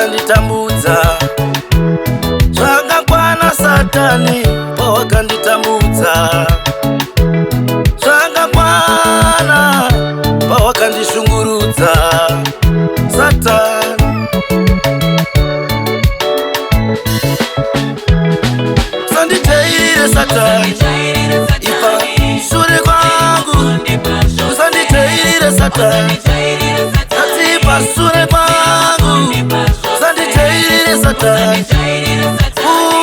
wakanditambudza, zvakakwana Satani pawakanditambudza, zvakakwana pawakandishungurudza Satani. Usanditeirire Satani ipa shure kwangu, usanditeirire Satani atipa shure kwangu, usanditeirire Satani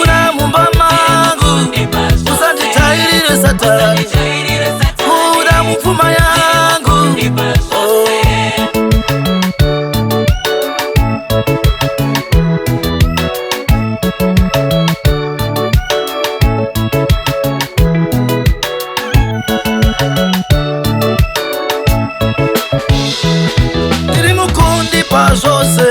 una mumba mangu, usanditeirire Satani una mupfuma yangu. Oh. Ndiri mukundi pazvose,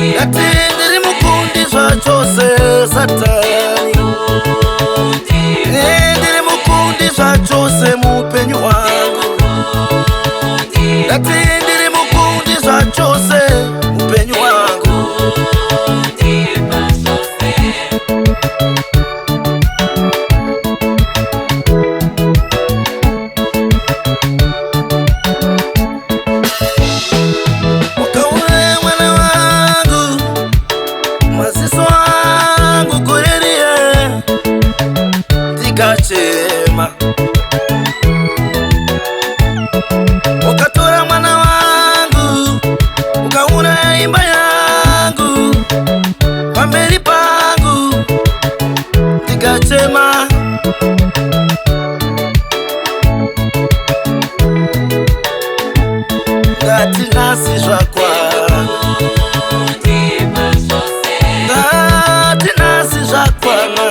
ndati ndiri mukundi zvachose Satani, ndiri mukundi zvachose muupenyu hwangu, ndati ndiri mukundi zvachose muupenyu hwangu. Ukaure mwana wangu, maziso angu kuririe, ndikachema. Ukatora mwana wangu, ukaura imba yangu, pamberi pangu, ndikachema. Ngati nhasi zvakwana, ngati nhasi zvakwana,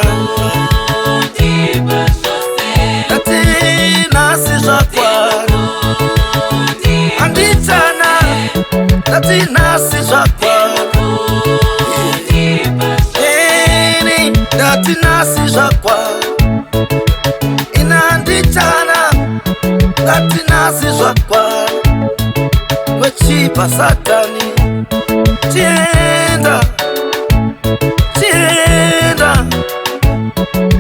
ngati nhasi zvakwana, handitana, ngati nhasi zvakwana, ngati nhasi zvakwana, ina handitana, ngati nhasi zvakwana. Wechipa Satani, tienda, tienda,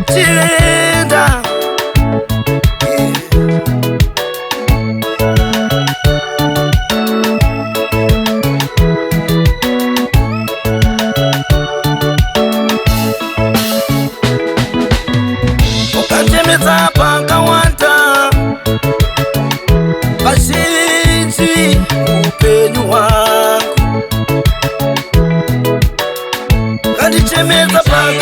tienda. Ukachemedza pakawanda, vazhinji upenyu hwangu, kandichemedza pakawanda,